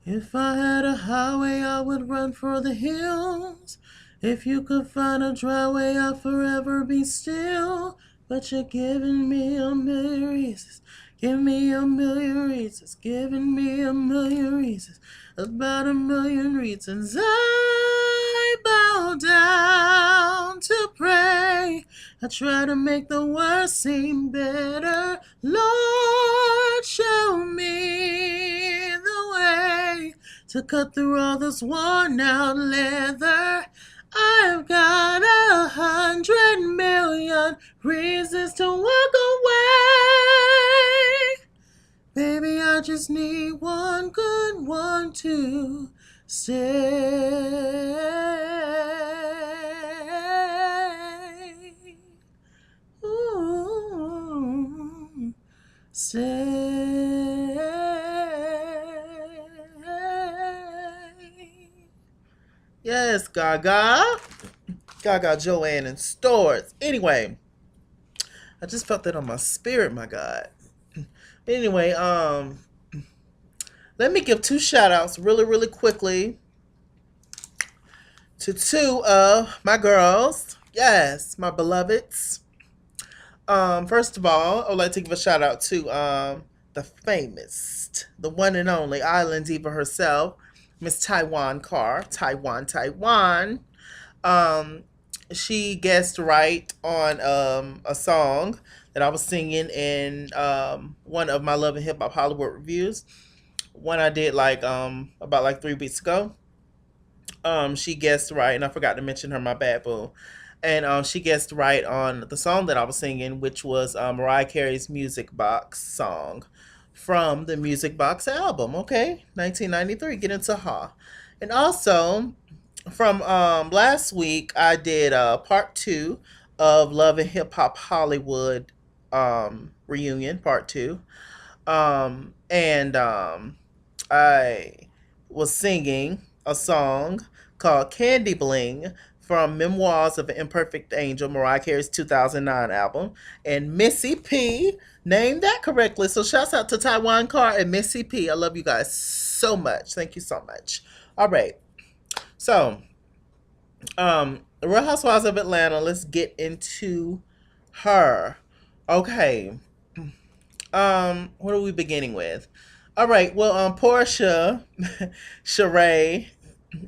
If I had a highway, I would run for the hills. If you could find a dry way, I'd forever be still. But you're giving me a million reasons. Give me a million reasons. Giving me a million reasons. About a million reasons. I bow down to pray. I try to make the worst seem better. Lord, show me the way to cut through all this worn out leather. I've got 100 million reasons to walk away. Baby, I just need one good one to stay. Ooh, stay. Yes, Gaga. Gaga Joanne in stores. Anyway, I just felt that on my spirit, my God. Anyway, let me give two shout outs really, really quickly to two of my girls. Yes, my beloveds. First of all, I would like to give a shout out to the famous, the one and only island diva herself, Miss Taiwan Carr. Taiwan. Um, she guest right on a song that I was singing in one of my Love and Hip Hop Hollywood reviews. One I did about like 3 weeks ago. She guessed right, and I forgot to mention her, my bad boo. And she guessed right on the song that I was singing, which was Mariah Carey's Music Box song from the Music Box album. Okay, 1993. Get into Ha. And also from last week, I did part two of Love and Hip Hop Hollywood reunion, part two. And I was singing a song called Candy Bling from Memoirs of an Imperfect Angel, Mariah Carey's 2009 album. And Missy P named that correctly. So shouts out to Taiwan Carr and Missy P. I love you guys so much. Thank you so much. All right. So, the Real Housewives of Atlanta, let's get into her. Okay. What are we beginning with? All right. Well, Portia, Sheree,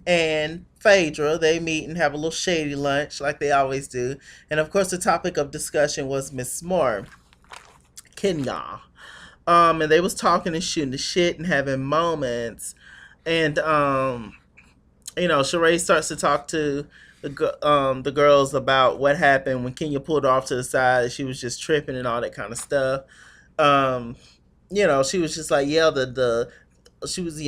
and Phaedra, they meet and have a little shady lunch like they always do. And of course, the topic of discussion was Miss Moore, Kenya. And they was talking and shooting the shit and having moments. And Sheree starts to talk to the girls about what happened when Kenya pulled her off to the side. She was just tripping and all that kind of stuff. Um, she was just like, yeah, the she was,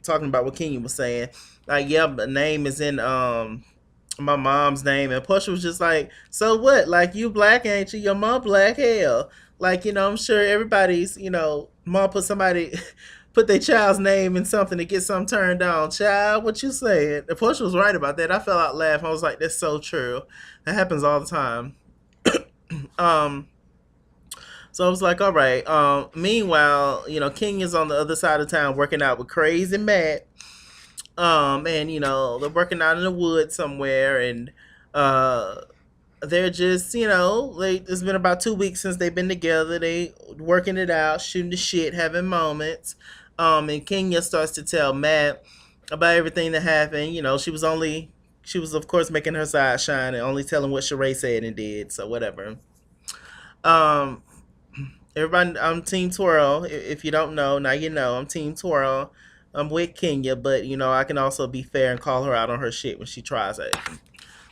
talking about what Kenya was saying. Like, yeah, the name is in my mom's name, and Portia was just like, so what? Like, you black, ain't you? Your mom black, hell. Like, I'm sure everybody's, mom put their child's name in something to get something turned on. Child, what you saying? And Portia was right about that. I fell out laughing. I was like, that's so true. That happens all the time. um, so I was like, all right. Meanwhile, Kenya's on the other side of town working out with Crazy Matt. And they're working out in the woods somewhere, and uh, they're just, it's been about 2 weeks since they've been together. They working it out, shooting the shit, having moments. And Kenya starts to tell Matt about everything that happened. She was of course making her side shine and only telling what Sheree said and did. So whatever. Um, Everybody, I'm Team Twirl. If you don't know, now you know. I'm Team Twirl. I'm with Kenya, but I can also be fair and call her out on her shit when she tries it.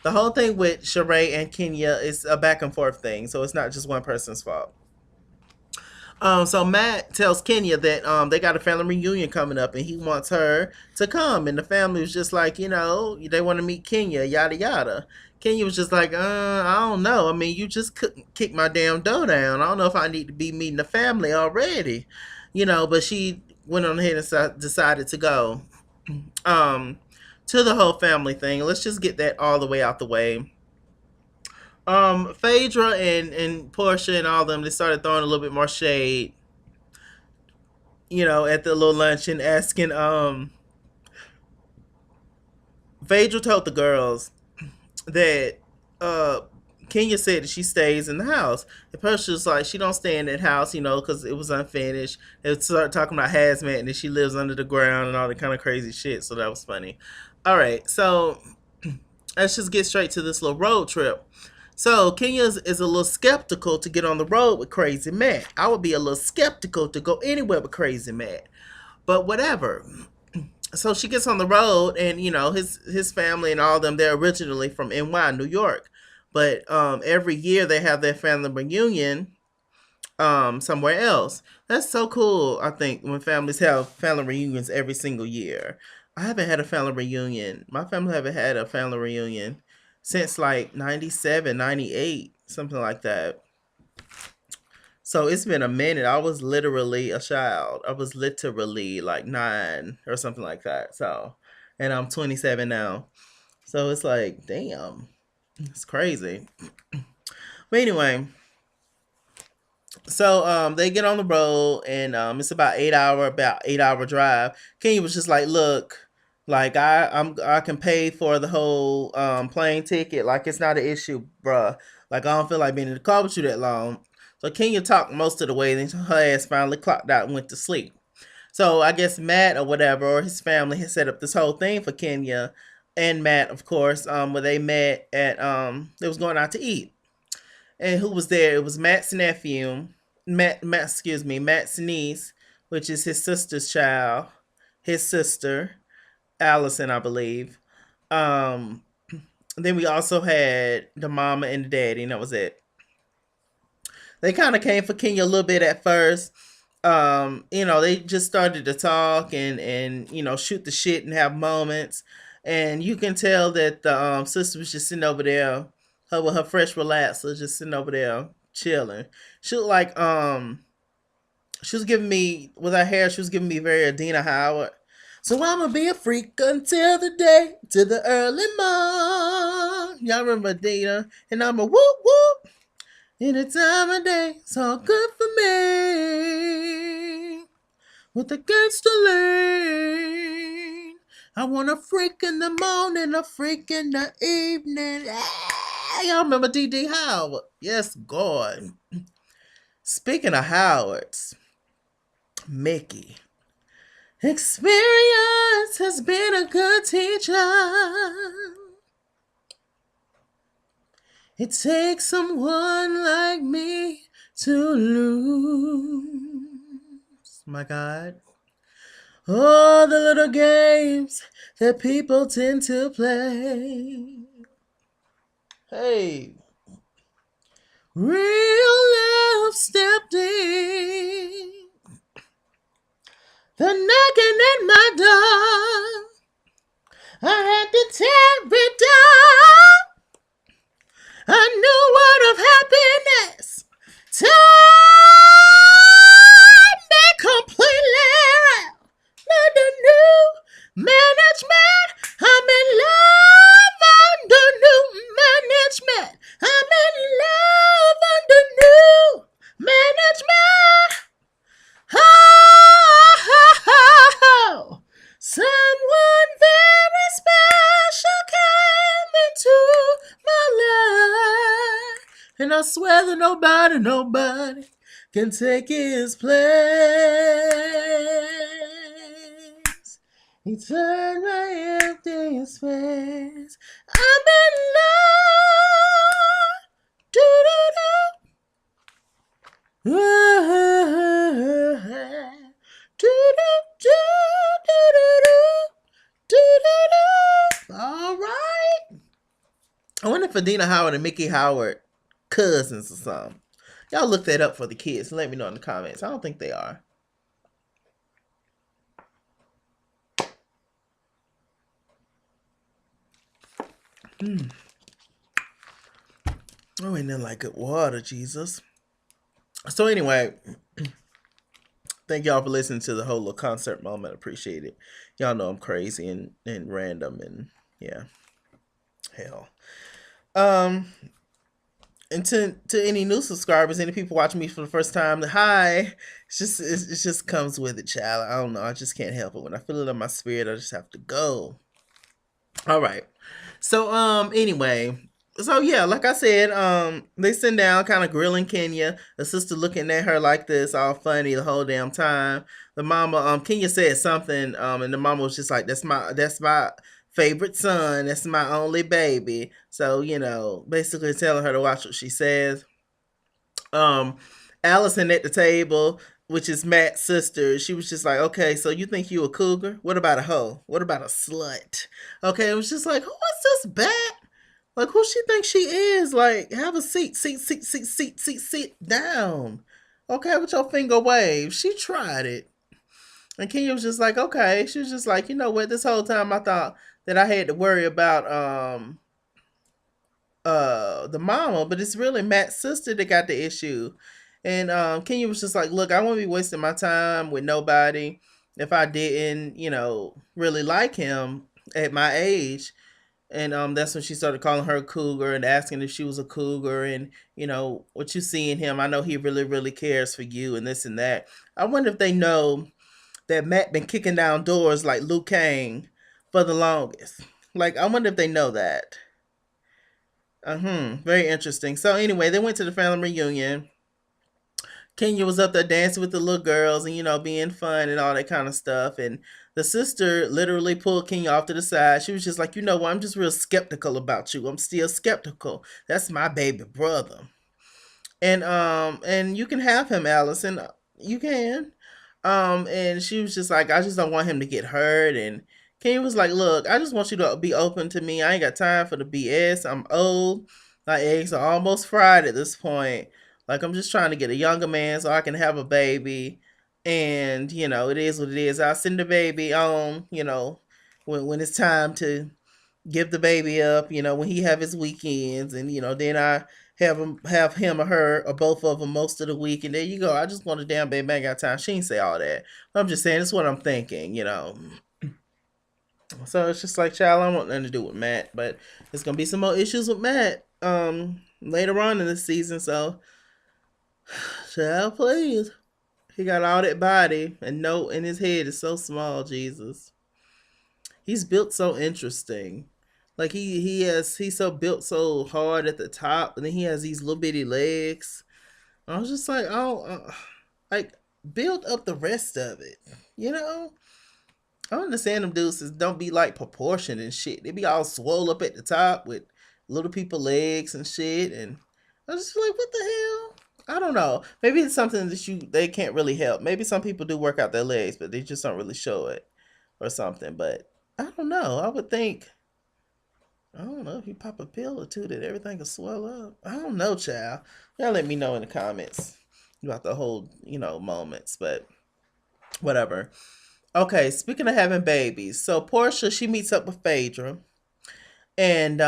The whole thing with Sheree and Kenya is a back and forth thing, so it's not just one person's fault. So Matt tells Kenya that they got a family reunion coming up, and he wants her to come. And the family was just like, they want to meet Kenya, yada yada. Kenya was just like, I don't know. I mean, you just couldn't kick my damn door down. I don't know if I need to be meeting the family already, But she went on ahead and decided to go to the whole family thing. Let's just get that all the way out the way. Phaedra and Portia and all of them, they started throwing a little bit more shade, at the little luncheon, asking Phaedra told the girls that uh Kenya said that she stays in the house. The person was like, she don't stay in that house, because it was unfinished. They started talking about hazmat and that she lives under the ground and all that kind of crazy shit. So that was funny. All right, so let's just get straight to this little road trip. So Kenya is a little skeptical to get on the road with Crazy Matt. I would be a little skeptical to go anywhere with Crazy Matt, but whatever. So she gets on the road, and his family and all of them, they're originally from NY, New York, but every year they have their family reunion somewhere else. That's so cool. I think when families have family reunions every single year. I haven't had a family reunion. My family haven't had a family reunion since like 97, 98, something like that. So it's been a minute. I was literally a child. I was literally like 9 or something like that. So, and I'm 27 now. So it's like, damn, it's crazy. But anyway, so they get on the road, and it's about 8 hour drive. Kenya was just like, look, like I can pay for the whole plane ticket. Like it's not an issue, bruh. Like I don't feel like being in the car with you that long. So Kenya talked most of the way, then her ass finally clocked out and went to sleep. So I guess Matt or whatever, or his family had set up this whole thing for Kenya and Matt, of course, where they met at they was going out to eat. And who was there? It was Matt's nephew, Matt's niece, which is his sister's child, his sister, Allison, I believe. Um, then we also had the mama and the daddy, and that was it. They kind of came for Kenya a little bit at first. They just started to talk and shoot the shit and have moments. And you can tell that the sister was just sitting over there, her with her fresh relaxer, just sitting over there chilling. She looked like she was giving me with her hair. She was giving me very Adina Howard. So I'ma be a freak until the day, to the early morn. Y'all remember Adina? And I'm a whoop whoop. Any time of day, it's all good for me. With the gangster lean. I want a freak in the morning, a freak in the evening. Ah, y'all remember D.D. Howard? Yes, God. Speaking of Howards, Mickey. Experience has been a good teacher. It takes someone like me to lose. My God. All the little games that people tend to play. Hey. Real love stepped in. The knocking at my door. I had to tear it down. A new world of happiness. Time me completely around. Under new management. I'm in love under new management. I'm in love under new management. Oh, someone very special came into my life, and I swear that nobody can take his place. He turned my empty space. I'm in love. Do do do. Do do do do do do. All right. I wonder if Adina Howard and Mickey Howard cousins or something. Y'all look that up for the kids and let me know in the comments. I don't think they are. Oh, ain't nothing like good water, Jesus. So anyway, thank y'all for listening to the whole little concert moment. Appreciate it. Y'all know I'm crazy and random and yeah. Hell. And to any new subscribers, any people watching me for the first time, hi. It just comes with it, child. I don't know. I just can't help it. When I feel it in my spirit, I just have to go. All right. So anyway, so yeah, like I said, they sit down kind of grilling Kenya. The sister looking at her like this, all funny the whole damn time. The mama, Kenya said something, and the mama was just like, that's my favorite son. That's my only baby. So, basically telling her to watch what she says. um Allison at the table, which is Matt's sister, she was just like, okay, so you think you a cougar? What about a hoe? What about a slut? Okay, it was just like, who is this bat? Like, who she thinks she is? Like, have a seat down. Okay, with your finger wave. She tried it. And Kenya was just like, okay. She was just like, you know what? This whole time I thought that I had to worry about the mama, but it's really Matt's sister that got the issue. And Kenya was just like, look, I won't be wasting my time with nobody if I didn't, really like him at my age. And that's when she started calling her a cougar and asking if she was a cougar, and what you see in him. I know he really, really cares for you and this and that. I wonder if they know that Matt been kicking down doors like Luke Kang for the longest. Like, I wonder if they know that. Very interesting. So anyway, they went to the family reunion. Kenya was up there dancing with the little girls and being fun and all that kind of stuff. And the sister literally pulled Kenya off to the side. She was just like, you know what? I'm just real skeptical about you. I'm still skeptical. That's my baby brother. And you can have him, Allison. You can. And she was just like, I just don't want him to get hurt. And Kenya was like, look, I just want you to be open to me. I ain't got time for the BS. I'm old. My eggs are almost fried at this point. Like, I'm just trying to get a younger man so I can have a baby. And it is what it is. I'll send the baby on, when it's time to give the baby up, when he have his weekends. And then I have him or her or both of them most of the week, and there you go. I just want a damn baby. I ain't got time. She ain't say all that. But I'm just saying it's what I'm thinking. So it's just like, child, I don't want nothing to do with Matt, but there's gonna be some more issues with Matt later on in the season. So, child, please. He got all that body and no, and his head is so small. Jesus, he's built so interesting. Like, he's so built so hard at the top, and then he has these little bitty legs. I was just like, oh, like, build up the rest of it. You know, I don't understand them dudes is don't be like proportioned and shit. They be all swole up at the top with little people legs and shit, and I was just like, what the hell? I don't know. Maybe it's something that they can't really help. Maybe some people do work out their legs, but they just don't really show it or something. But I don't know. I don't know if you pop a pill or two that everything will swell up. I don't know, child. Y'all let me know in the comments about the whole, moments, but whatever. Okay, speaking of having babies, so Portia, she meets up with Phaedra, and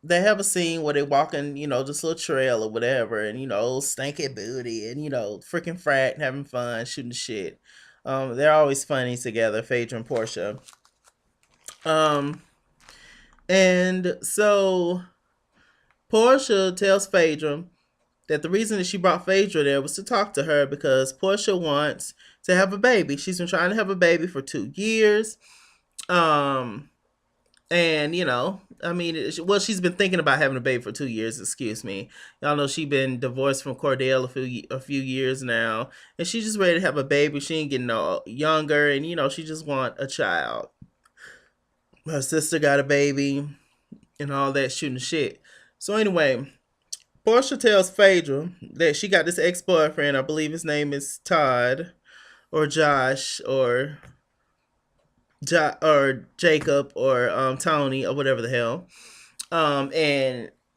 they have a scene where they walking, this little trail or whatever, and stanky booty, and freaking frat, having fun, shooting the shit. They're always funny together, Phaedra and Portia. Um, and so Portia tells Phaedra that the reason that she brought Phaedra there was to talk to her because Portia wants to have a baby. She's been trying to have a baby for 2 years. Um, and I mean, well, she's been thinking about having a baby for 2 years. Excuse me. Y'all know she's been divorced from Cordell a few years now, and she's just ready to have a baby. She ain't getting no younger, and she just want a child. Her sister got a baby, and all that shooting shit. So anyway, Portia tells Phaedra that she got this ex boyfriend. I believe his name is Todd or Josh or Jacob or Tony or whatever the hell. And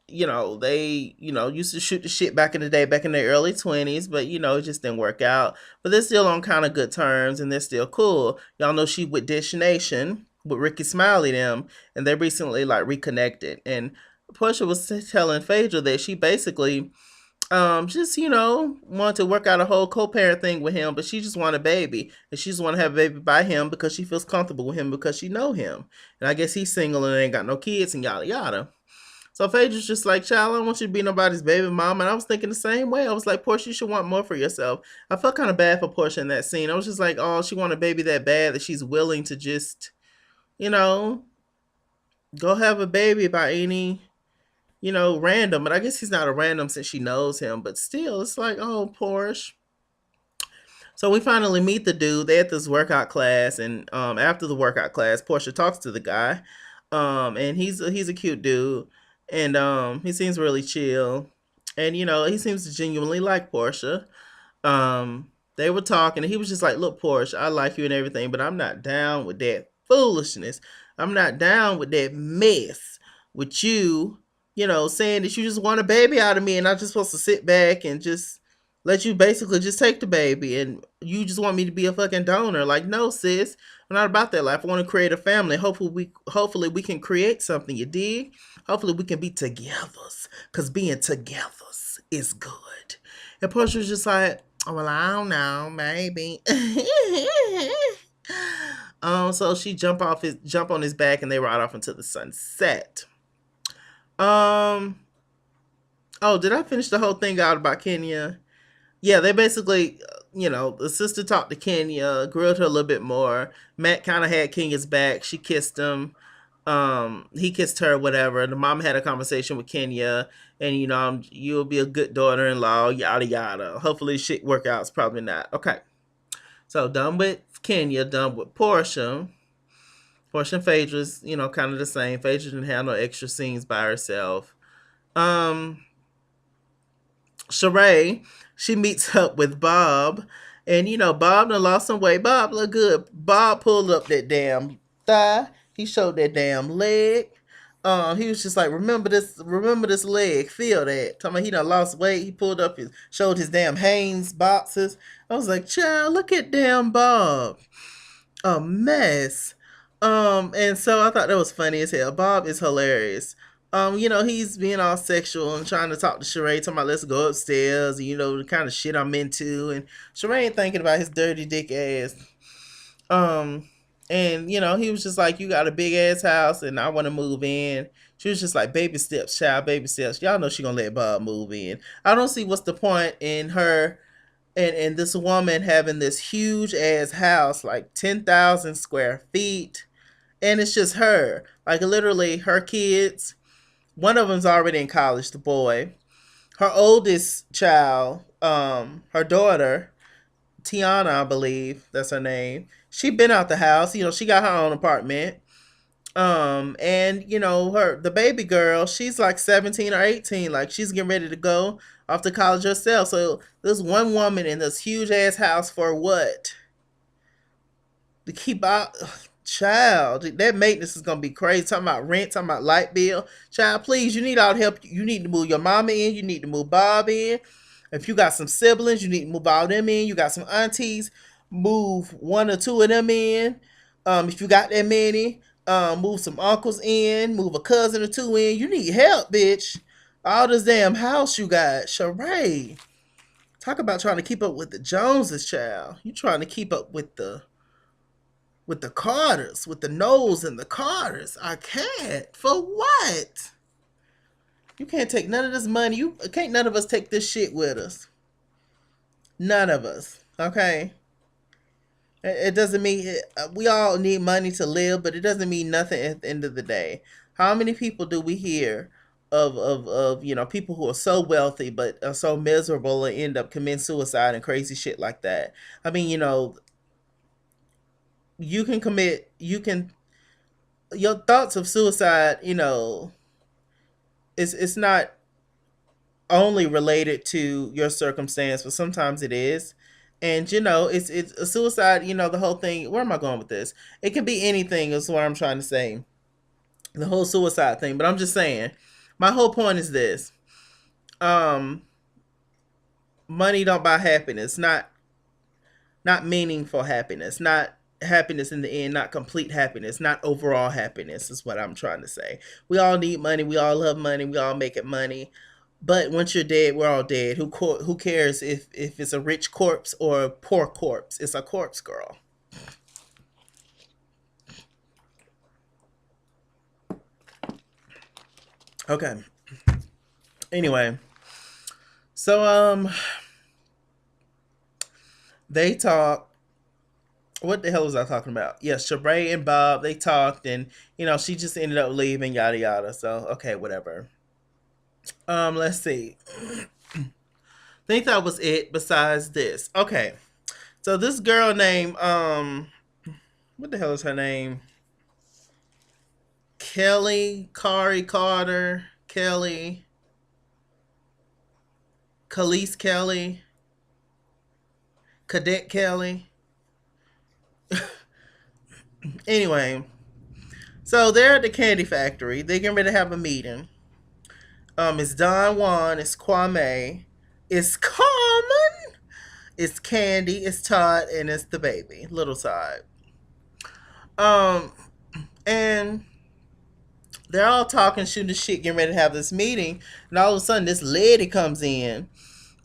they used to shoot the shit back in the day, back in their early 20s, but it just didn't work out. But they're still on kind of good terms, and they're still cool. Y'all know she with Dish Nation with Ricky Smiley them, and they recently like reconnected. And Portia was telling Phaedra that she basically just wanted to work out a whole co-parent thing with him, but she just want a baby, and she just want to have a baby by him because she feels comfortable with him because she know him, and I guess he's single and ain't got no kids and yada yada. So Phaedra's just like, child, I don't want you to be nobody's baby mom. And I was thinking the same way. I was like, Portia, you should want more for yourself. I felt kind of bad for Portia in that scene. I was just like, oh, she want a baby that bad that she's willing to just, you know, go have a baby by any, random. But I guess he's not a random since she knows him. But still, it's like, oh, Porsche. So we finally meet the dude. They at this workout class, and after the workout class, Portia talks to the guy, and he's a cute dude, and he seems really chill, and he seems to genuinely like Portia. They were talking, and he was just like, "Look, Porsche, I like you and everything, but I'm not down with that foolishness. I'm not down with that mess with you, saying that you just want a baby out of me, and I'm just supposed to sit back and just let you basically just take the baby, and you just want me to be a fucking donor. Like, no, sis, I'm not about that life. I want to create a family. Hopefully we can create something. You dig? Hopefully we can be togethers, cause being togethers is good." And Portia was just like, "Oh, well, I don't know, maybe." So she jump on his back, and they ride off into the sunset. Um, oh, did I finish the whole thing out about Kenya? Yeah, they basically, the sister talked to Kenya, grilled her a little bit more. Matt kind of had Kenya's back. She kissed him. He kissed her, whatever. The mom had a conversation with Kenya, and you'll be a good daughter-in-law, yada yada. Hopefully, shit work out. It's probably not. Okay, so done with Kenya, done with Portia. Portia and Phaedra's, kind of the same. Phaedra didn't have no extra scenes by herself. Um, Sheree, she meets up with Bob, and Bob done lost some weight. Bob look good. Bob pulled up that damn thigh. He showed that damn leg. He was just like, remember this leg, feel that. Talking about he done lost weight. He pulled up showed his damn Hanes boxes. I was like, child, look at damn Bob, a mess. And so I thought that was funny as hell. Bob is hilarious. He's being all sexual and trying to talk to Sheree, talking about let's go upstairs, and, the kind of shit I'm into. And Sheree ain't thinking about his dirty dick ass. Um, and he was just like, "You got a big ass house, and I want to move in." She was just like, "Baby steps, child, baby steps." Y'all know she gonna let Bob move in. I don't see what's the point in her and this woman having this huge ass house, like 10,000 square feet, and it's just her. Like literally, her kids. One of them's already in college. The boy, her oldest child, her daughter Tiana, I believe that's her name. She been out the house. She got her own apartment. And the baby girl, she's like 17 or 18. Like she's getting ready to go off to college herself. So this one woman in this huge ass house for what? To keep out, child, that maintenance is gonna be crazy. Talking about rent, talking about light bill. Child, please, you need all the help. You need to move your mama in. You need to move Bob in. If you got some siblings, you need to move all them in. You got some aunties, move one or two of them in. If you got that many, move some uncles in. Move a cousin or two in. You need help, bitch. All this damn house you got, Sheree. Talk about trying to keep up with the Joneses, child. You trying to keep up with the Carters, with the Knowles and the Carters. I can't. For what? You can't take none of this money. You can't none of us take this shit with us. None of us. Okay? It doesn't mean we all need money to live, but it doesn't mean nothing at the end of the day. How many people do we hear of people who are so wealthy but are so miserable and end up committing suicide and crazy shit like that? I mean, you can your thoughts of suicide, it's not only related to your circumstance, but sometimes it is. And it's a suicide, the whole thing. Where am I going with this? It can be anything, is what I'm trying to say. The whole suicide thing. But I'm just saying, my whole point is this. Um Money don't buy happiness, not meaningful happiness, not happiness in the end, not complete happiness, not overall happiness is what I'm trying to say. We all need money, we all love money, we all make it money. But once you're dead, we're all dead. Who cares if it's a rich corpse or a poor corpse? It's a corpse, girl. Okay. Anyway, so they talk what the hell was I talking about? Yeah, Shabray and Bob, they talked, and she just ended up leaving, yada yada. So okay, whatever. Let's see. I think that was it. Besides this, okay. So this girl named what the hell is her name? Kelly Kari Carter, Kelly, Khalees Kelly, Cadet Kelly. Anyway, so they're at the candy factory. They getting ready to have a meeting. It's Don Juan, it's Kwame, it's Carmen, it's Candy, it's Todd, and it's the baby, little Todd. Um, and they're all talking, shooting shit, getting ready to have this meeting, and all of a sudden this lady comes in.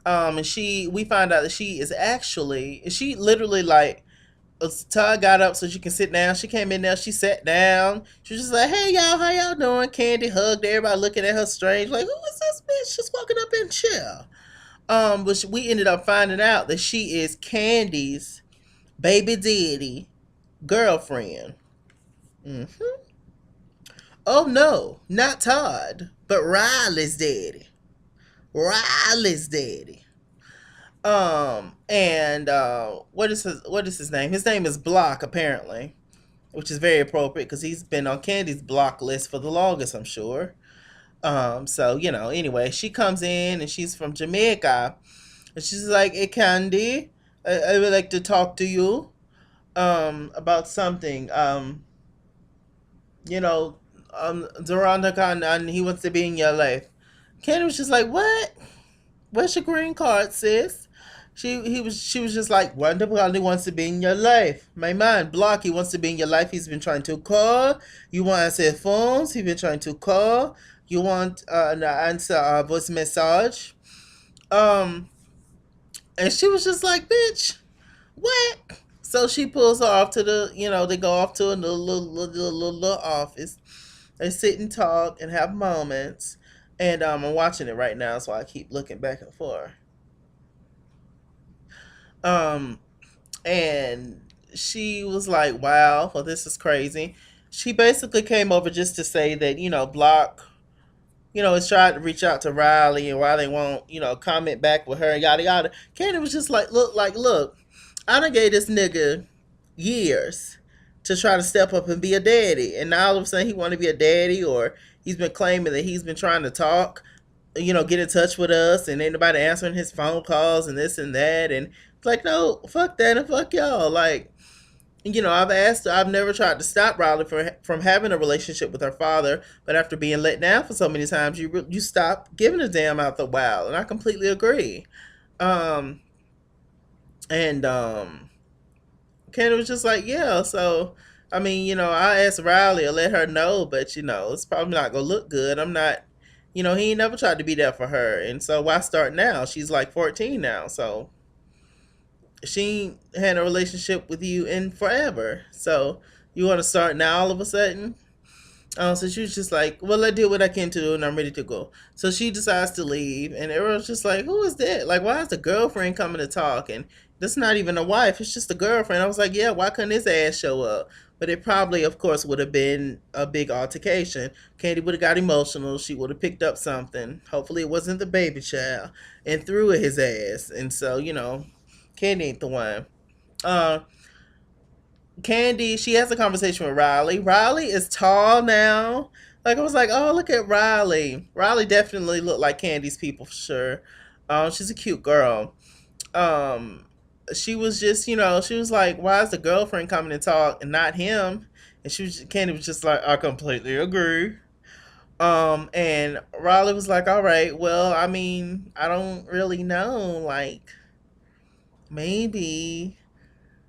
And we find out that she literally like Todd got up so she can sit down. She came in there, she sat down. She was just like, "Hey y'all, how y'all doing?" Candy hugged everybody, looking at her strange, like, "Who is this bitch just walking up in chair?" But we ended up finding out that she is Candy's baby daddy girlfriend. Hmm. Oh no, not Todd, but Riley's daddy. Riley's daddy. And what is his name? His name is Block, apparently, which is very appropriate because he's been on Candy's block list for the longest, I'm sure. So anyway, she comes in and she's from Jamaica, and she's like, "Hey, Candy, I would like to talk to you about something. You know, Duranda Khan, and he wants to be in your life." Candy was just like, "What? Where's your green card, sis?" She was just like, Wonder Probably wants to be in your life. My man, Block, he wants to be in your life. He's been trying to call. You want to answer phones. He's been trying to call. You want an answer voice message. Um, and she was just like, bitch, what? So she pulls her off to they go off to a little office. They sit and talk and have moments. And I'm watching it right now, so I keep looking back and forth. Um, and she was like, "Wow, well, this is crazy." She basically came over just to say that Block, has tried to reach out to Riley, and Riley won't, comment back with her, yada yada. Candy was just like, look, I done gave this nigga years to try to step up and be a daddy, and now all of a sudden he want to be a daddy, or he's been claiming that he's been trying to talk, get in touch with us, and ain't nobody answering his phone calls and this and that, and it's like, no, fuck that and fuck y'all. Like, I've never tried to stop Riley from having a relationship with her father, but after being let down for so many times, you stop giving a damn out the wild, and I completely agree. Um, and Candy was just like, yeah, so. I mean, I asked Riley to let her know, but it's probably not gonna look good. I'm not, he ain't never tried to be there for her, and so why start now? She's like 14 now, so she ain't had a relationship with you in forever. So you want to start now all of a sudden? So she was just like, "Well, I did what I can to do, and I'm ready to go." So she decides to leave, and everyone's just like, "Who is that? Like, why is the girlfriend coming to talk?" And that's not even a wife; it's just a girlfriend. I was like, "Yeah, why couldn't his ass show up?" But it probably, of course, would have been a big altercation. Candy would have got emotional. She would have picked up something. Hopefully, it wasn't the baby child, and threw at his ass. And so, Candy ain't the one. Uh, Candy, she has a conversation with Riley. Riley is tall now. Like, I was like, oh, look at Riley. Riley definitely looked like Candy's people for sure. She's a cute girl. Um, she was just, she was like, why is the girlfriend coming to talk and not him? And Candy was just like, I completely agree. And Riley was like, all right, well, I mean, I don't really know. Like, maybe.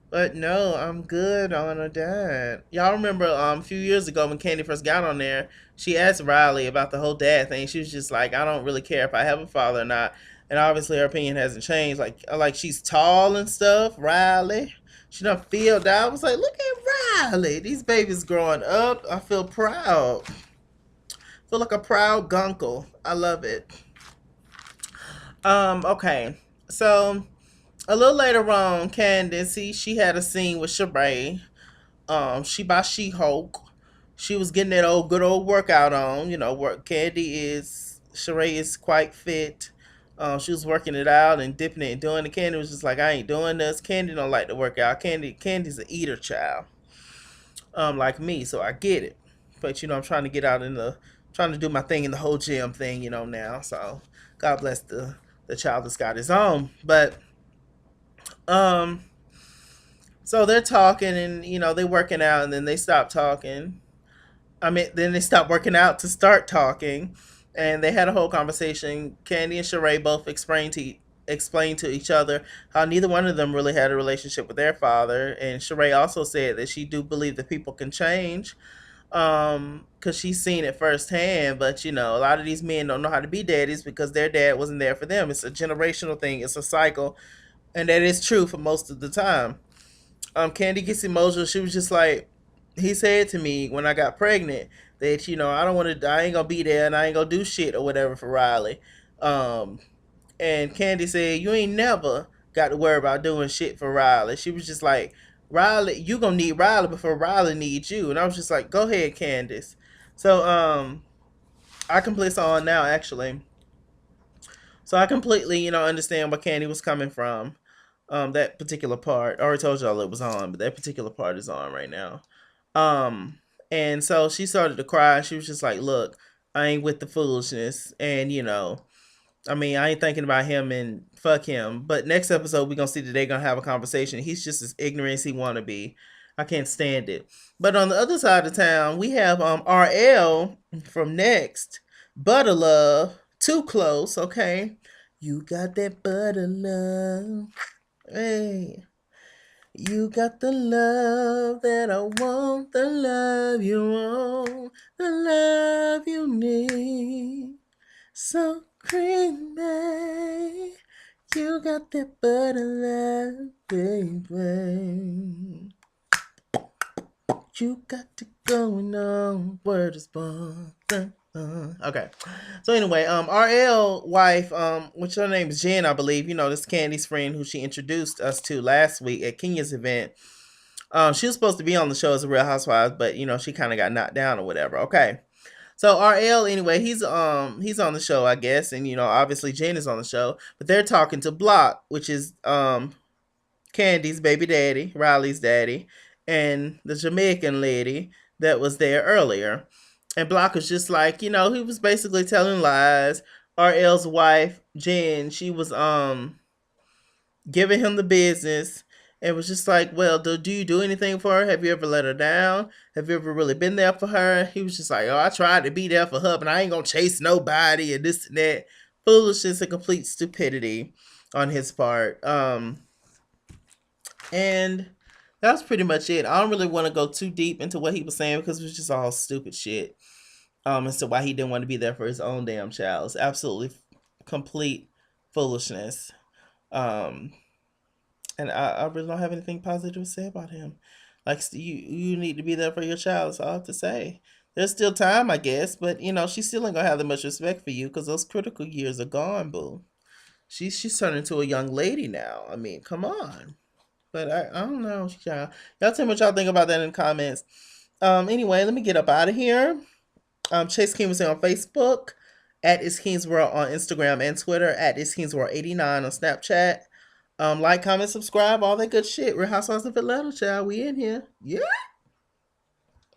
But no, I'm good on a dad. Y'all remember a few years ago when Candy first got on there, she asked Riley about the whole dad thing. She was just like, I don't really care if I have a father or not. And obviously her opinion hasn't changed. Like she's tall and stuff, Riley. She done filled out. I was like, look at Riley. These babies growing up. I feel proud. Feel like a proud gunkle. I love it. Okay. So A little later on, Candace, she had a scene with Sheree. She by She Hulk. She was getting that old good old workout on. You know, work. Candy is Sheree is quite fit. She was working it out and dipping it and doing it. Candy was just like, I ain't doing this. Candy don't like to work out. Candy's an eater child, like me. So I get it. But I'm trying to get out in the trying to do my thing in the whole gym thing. Now. So God bless the child that's got his own. But um, so they're talking and they working out and then they stop talking. I mean, then they stopped working out to start talking, and they had a whole conversation. Candy and Sheree both explained to each other how neither one of them really had a relationship with their father, and Sheree also said that she do believe that people can change, because she's seen it firsthand. But a lot of these men don't know how to be daddies because their dad wasn't there for them. It's a generational thing. It's a cycle, and that is true for most of the time. Candy gets emotional. She was just like, he said to me when I got pregnant that I don't want to, I ain't gonna be there and I ain't gonna do shit or whatever for Riley. Um, and Candy said, you ain't never got to worry about doing shit for Riley. She was just like, Riley, you gonna need Riley before Riley needs you. And I was just like, go ahead, Candace. So I completely saw it now actually. So I completely understand where Candy was coming from. That particular part. I already told y'all it was on, but that particular part is on right now. Um, and so she started to cry. She was just like, "Look, I ain't with the foolishness, and I mean, I ain't thinking about him and fuck him." But next episode, we gonna see that they gonna have a conversation. He's just as ignorant as he wanna be. I can't stand it. But on the other side of town, we have RL from Next, Butter Love, Too Close. Okay, you got that butter love. Hey. You got the love that I want, the love you want, the love you need. So creamy, you got that butter love, baby. You got it going on, word is born. Okay. So anyway, RL wife, which her name is Jen, I believe. This Candy's friend who she introduced us to last week at Kenya's event. She was supposed to be on the show as a Real Housewives, but she kind of got knocked down or whatever. Okay. So RL, anyway, he's on the show, I guess, and obviously Jen is on the show, but they're talking to Block, which is Candy's baby daddy, Riley's daddy, and the Jamaican lady that was there earlier. And Block was just like, he was basically telling lies. RL's wife, Jen, she was giving him the business and was just like, well, do you do anything for her? Have you ever let her down? Have you ever really been there for her? He was just like, oh, I tried to be there for her, but I ain't gonna chase nobody and this and that. Foolishness and complete stupidity on his part. And that's pretty much it. I don't really want to go too deep into what he was saying because it was just all stupid shit. As to why he didn't want to be there for his own damn child. It's absolutely complete foolishness. Um, and I really don't have anything positive to say about him. Like you need to be there for your child. That's all I have to say. There's still time, I guess, but she still ain't gonna have that much respect for you because those critical years are gone, boo. She's turning into a young lady now. I mean, come on. But I don't know, y'all tell me what y'all think about that in the comments. Anyway, let me get up out of here. Chase King was on Facebook, at It's King's World on Instagram and Twitter, at It's King's World 89 on Snapchat. Like, comment, subscribe, all that good shit. Real Housewives of Atlanta, child. We in here. Yeah.